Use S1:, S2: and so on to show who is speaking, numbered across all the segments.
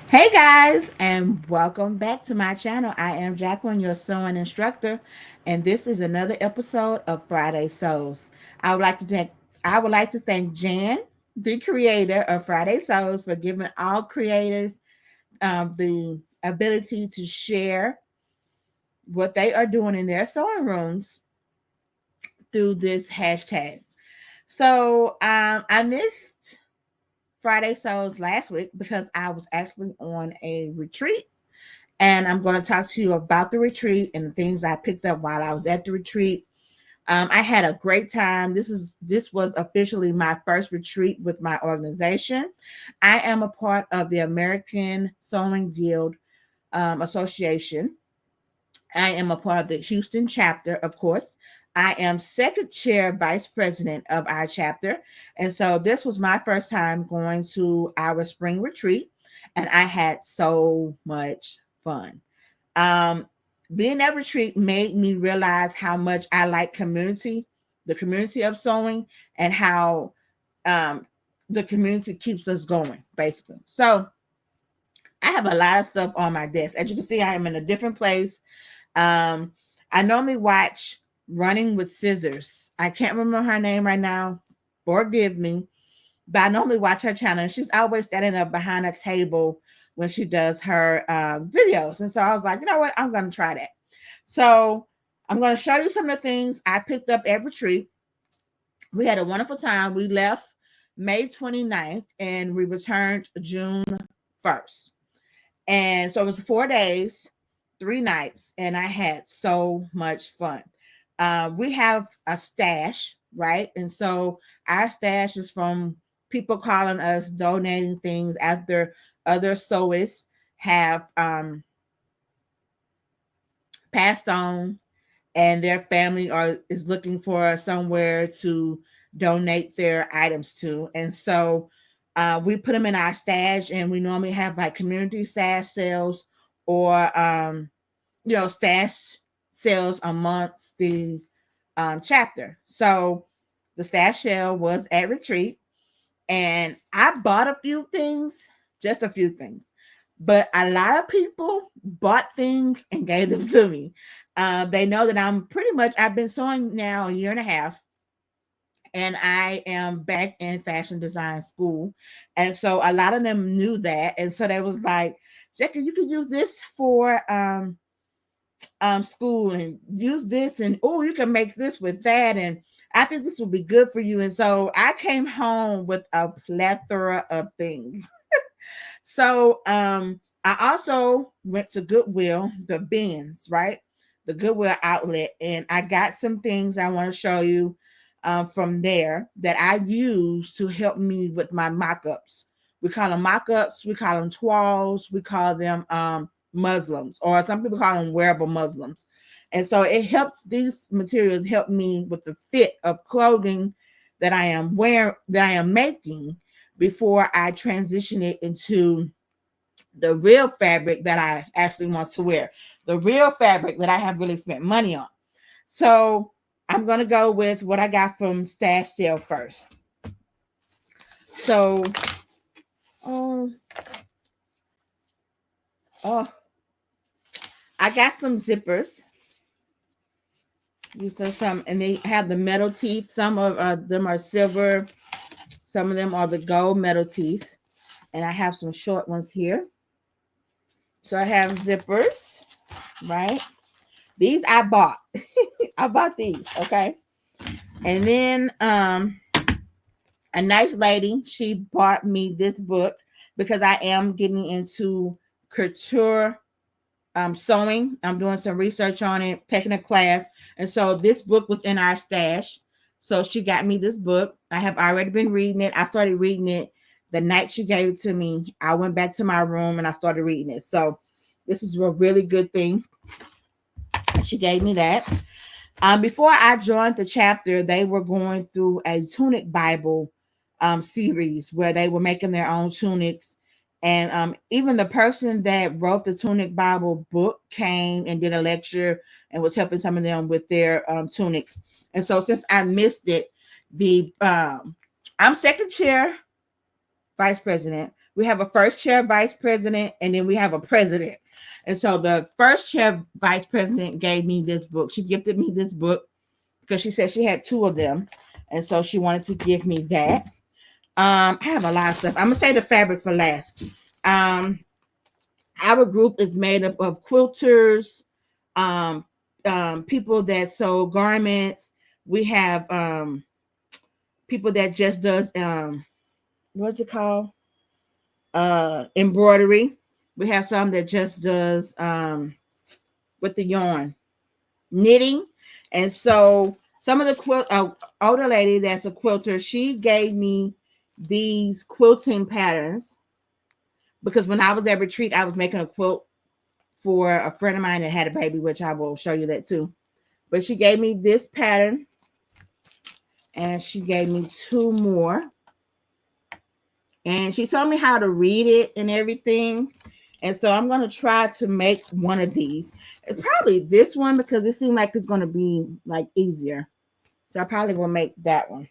S1: Hey guys, and welcome back to my channel. I am Jacqueline, your sewing instructor, and this is another episode of Friday Sews. I would like to thank Jan, the creator of Friday Sews, for giving all creators the ability to share what they are doing in their sewing rooms through this hashtag. I missed Friday Sews last week because I was actually on a retreat. And I'm going to talk to you about the retreat and the things I picked up while I was at the retreat. I had a great time. This was officially my first retreat with my organization. I am a part of the American Sewing Guild Association. I am a part of the Houston chapter, of course. I am second chair vice president of our chapter. And so this was my first time going to our spring retreat, and I had so much fun. Um, Being at retreat made me realize how much I like the community of sewing, and how um, the community keeps us going, basically. So I have a lot of stuff on my desk. As you can see, I am in a different place. um, I normally watch Running with Scissors. I can't remember her name right now. Forgive me. But I normally watch her channel. She's always standing up behind a table when she does her videos. And so I was like, you know what? I'm going to try that. So I'm going to show you some of the things I picked up at retreat. We had a wonderful time. We left May 29th and we returned June 1st. And so it was 4 days, 3 nights, and I had so much fun. We have a stash, right? And so our stash is from people calling us, donating things after other sewists have passed on, and their family is looking for somewhere to donate their items to. And so we put them in our stash, and we normally have like community stash sales, or stash sales amongst the chapter. So the stash sale was at retreat, and I bought a few things, just a few things, but a lot of people bought things and gave them to me. They know that I've been sewing now a year and a half, and I am back in fashion design school. And so a lot of them knew that. And so they was like, Jackie, you can use this for school, and use this, and oh, you can make this with that, and I think this will be good for you. And so I came home with a plethora of things. So I also went to Goodwill, the bins, right? The Goodwill outlet, and I got some things I want to show you from there that I use to help me with my mock-ups. We call them mock-ups, we call them twirls, we call them Muslims, or some people call them wearable Muslims. And so it helps, these materials help me with the fit of clothing that I am making before I transition it into the real fabric that I actually want to wear, the real fabric that I have really spent money on. So I'm going to go with what I got from Stash Sale first. So, oh, oh, I got some zippers. These are some, and they have the metal teeth. Some of them are silver. Some of them are the gold metal teeth. And I have some short ones here. So I have zippers, right? These I bought. I bought these, okay? And then a nice lady, she bought me this book because I am getting into couture sewing. I'm doing some research on it, taking a class. And so this book was in our stash. So she got me this book. I have already been reading it. I started reading it the night she gave it to me. I went back to my room and I started reading it. So this is a really good thing. She gave me that. Before I joined the chapter, they were going through a tunic Bible series where they were making their own tunics. And even the person that wrote the Tunic Bible book came and did a lecture and was helping some of them with their tunics. And so since I missed it, the I'm second chair vice president, we have a first chair vice president, and then we have a president. And so the first chair vice president gave me this book. She gifted me this book because she said she had two of them. And so she wanted to give me that. I have a lot of stuff. I'm gonna say the fabric for last. Our group is made up of quilters, um, people that sew garments. We have people that just does what's it called? Embroidery. We have some that just does with the yarn, knitting. And so some of the older lady that's a quilter, she gave me these quilting patterns because when I was at retreat, I was making a quilt for a friend of mine that had a baby, which I will show you that too. But she gave me this pattern and she gave me two more. And she told me how to read it and everything. And so I'm going to try to make one of these. It's probably this one because it seemed like it's going to be like easier. So I probably will make that one.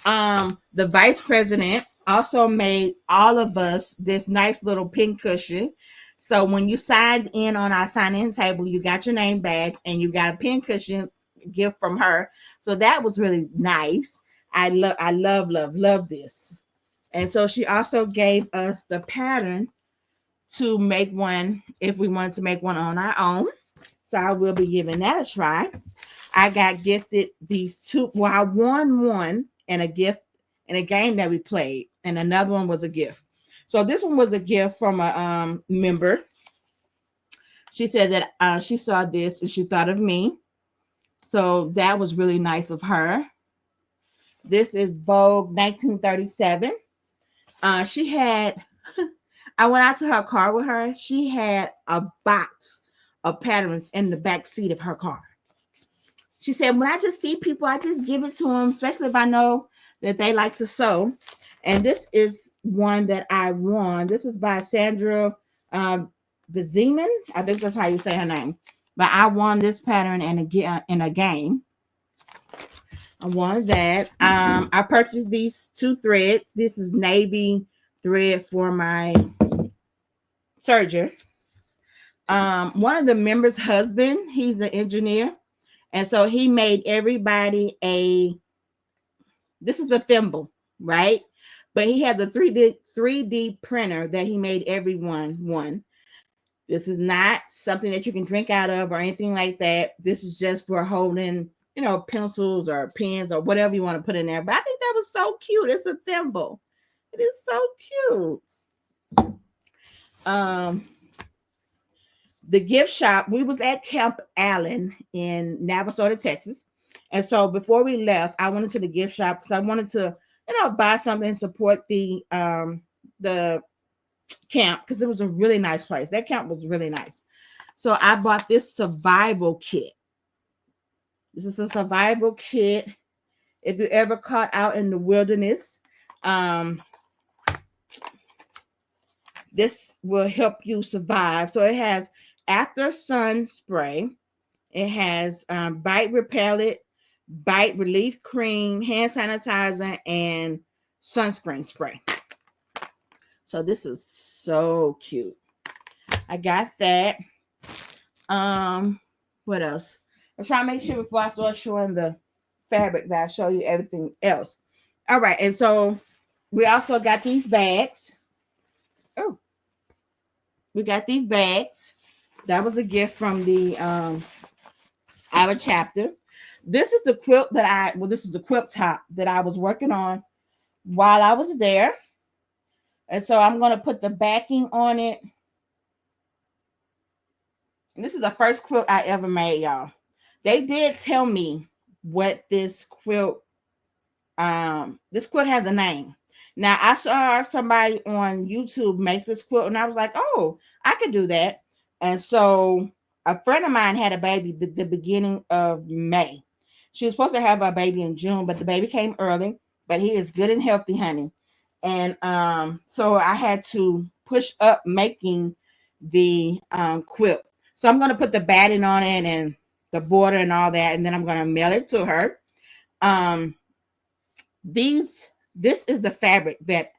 S1: The vice president also made all of us this nice little pin cushion. So when you signed in on our sign-in table, you got your name badge and you got a pin cushion gift from her. So that was really nice. I love this. And so she also gave us the pattern to make one if we wanted to make one on our own. So I will be giving that a try. I got gifted these two. Well, I won one and a gift in a game that we played, and another one was a gift. So this one was a gift from a member. She said that she saw this and she thought of me. So that was really nice of her. This is Vogue 1937. She had, I went out to her car with her. She had a box of patterns in the back seat of her car. She said, when I just see people, I just give it to them, especially if I know that they like to sew. And this is one that I won. This is by Sandra Bezeman. I think that's how you say her name. But I won this pattern in a game. I won that. I purchased these two threads. This is navy thread for my serger. One of the members' husband, he's an engineer. And so he made everybody this is a thimble, right? But he had the 3D printer that he made everyone one. This is not something that you can drink out of or anything like that. This is just for holding, pencils or pens or whatever you want to put in there. But I think that was so cute. It's a thimble. It is so cute. The gift shop, we was at Camp Allen in Navasota, Texas. And so before we left, I went into the gift shop because I wanted to, buy something and support the camp because it was a really nice place. That camp was really nice. So I bought this survival kit. This is a survival kit. If you ever caught out in the wilderness, this will help you survive. So it has after sun spray. It has bite repellent, bite relief cream, hand sanitizer, and sunscreen spray. So this is so cute. I got that. What else? I'm trying to make sure before I start showing the fabric that I show you everything else. All right, and so we also got these bags. Oh, we got these bags. That was a gift from the our chapter. This is the quilt this is the quilt top that I was working on while I was there. And so I'm going to put the backing on it. And this is the first quilt I ever made, y'all. They did tell me what this quilt has a name. Now I saw somebody on YouTube make this quilt and I was like, oh, I could do that. And so a friend of mine had a baby the beginning of May. She was supposed to have a baby in June, but the baby came early. But he is good and healthy, honey. And so I had to push up making the quilt. So I'm going to put the batting on it and the border and all that, and then I'm going to mail it to her. This is the fabric that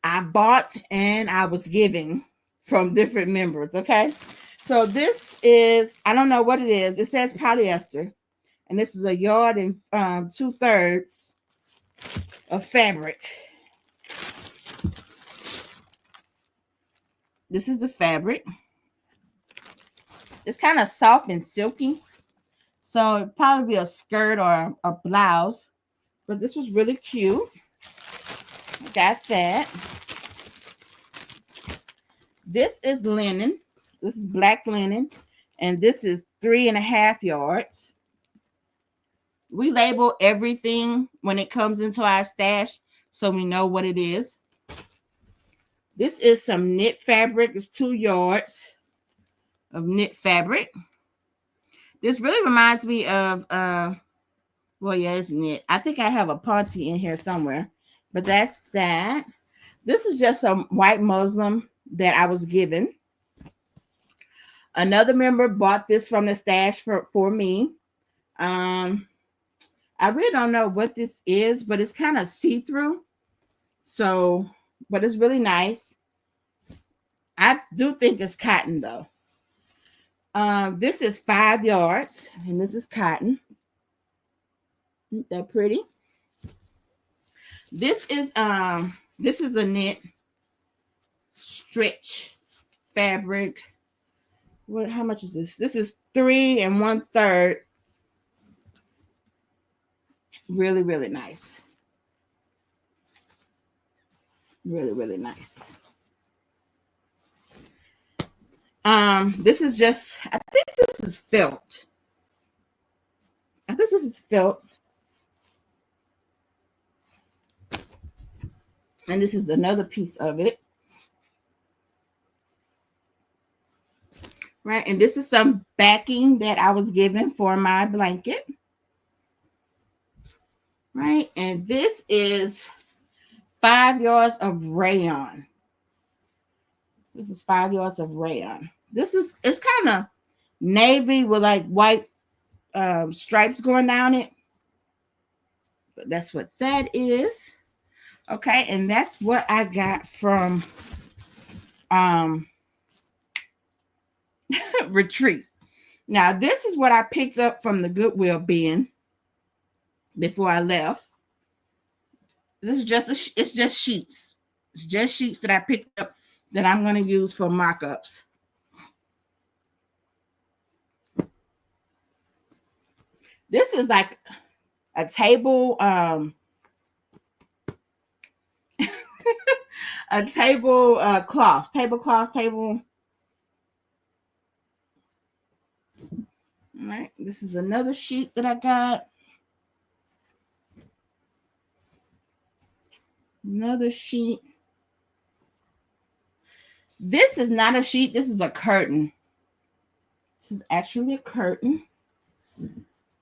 S1: I bought and I was given from different members. Okay. So this is, I don't know what it is. It says polyester. And this is a yard and 2/3 of fabric. This is the fabric. It's kind of soft and silky. So it'd probably be a skirt or a blouse. But this was really cute. Got that. This is linen. This is black linen. And this is 3.5 yards. We label everything when it comes into our stash so we know what it is. This is some knit fabric. It's 2 yards of knit fabric. This really reminds me of, well, yeah, it's knit. I think I have a ponte in here somewhere, but that's that. This is just some white muslin that I was given. Another member bought this from the stash for me. I really don't know what this is, but it's kind of see-through. So, but it's really nice. I do think it's cotton though. This is 5 yards, and this is cotton. Isn't that pretty? This is a knit stretch fabric. What? How much is this? This is 3 1/3. Really, really nice. Really, really nice. This is just, I think this is felt. I think this is felt. And this is another piece of it. Right, and this is some backing that I was given for my blanket. Right, and this is 5 yards of rayon. This is 5 yards of rayon. It's kind of navy with like white stripes going down it. But that's what that is. Okay, and that's what I got from Retreat. Now, this is what I picked up from the Goodwill bin before I left. This is it's just sheets. It's just sheets that I picked up that I'm going to use for mock-ups. This is like a table a tablecloth. All right, this is another sheet that I got. Another sheet. This is not a sheet. This is a curtain. This is actually a curtain.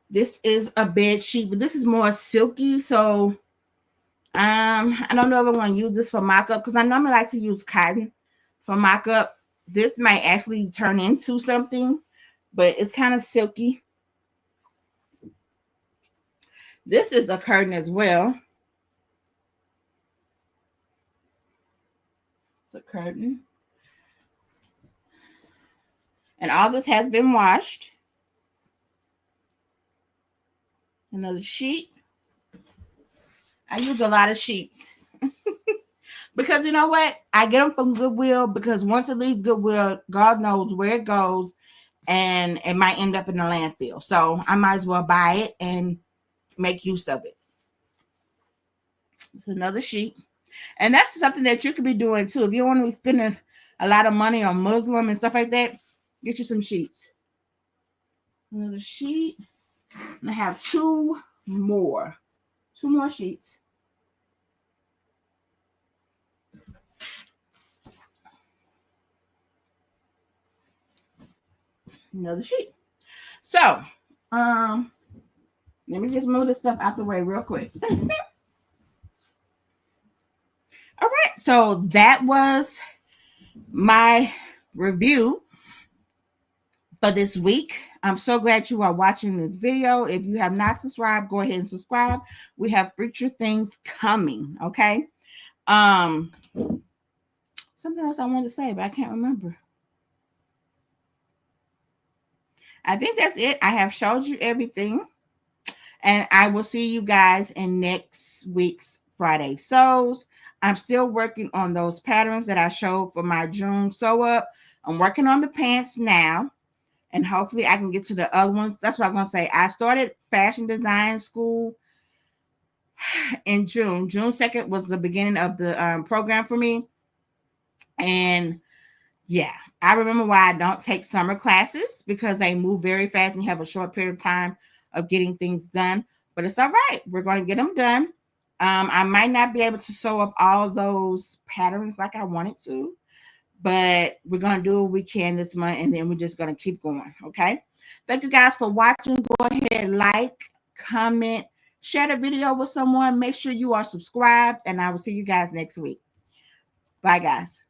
S1: This is a bed sheet, but this is more silky. So I don't know if I want to use this for mock-up because I normally like to use cotton for mock-up. This might actually turn into something, but it's kind of silky. This is a curtain as well. It's a curtain. And all this has been washed. Another sheet. I use a lot of sheets. Because you know what? I get them from Goodwill because once it leaves Goodwill, God knows where it goes and it might end up in the landfill. So I might as well buy it and make use of it. It's another sheet. And that's something that you could be doing too. If you don't want to be spending a lot of money on muslin and stuff like that, get you some sheets. Another sheet. And I have 2 more. 2 more sheets. Another sheet. So, let me just move this stuff out the way real quick. All right, so that was my review for this week. I'm so glad you are watching this video. If you have not subscribed, go ahead and subscribe. We have future things coming, okay? Something else I wanted to say, but I can't remember. I think that's it. I have showed you everything. And I will see you guys in next week's Friday sews. I'm still working on those patterns that I showed for my June sew up. I'm working on the pants now, and hopefully I can get to the other ones. That's what I'm going to say. I started fashion design school in June. June 2nd was the beginning of the program for me. And yeah, I remember why I don't take summer classes, because they move very fast and you have a short period of time of getting things done. But it's all right. We're going to get them done. I might not be able to sew up all those patterns like I wanted to, but we're going to do what we can this month, and then we're just going to keep going. Okay. Thank you guys for watching. Go ahead, like, comment, share the video with someone. Make sure you are subscribed, and I will see you guys next week. Bye, guys.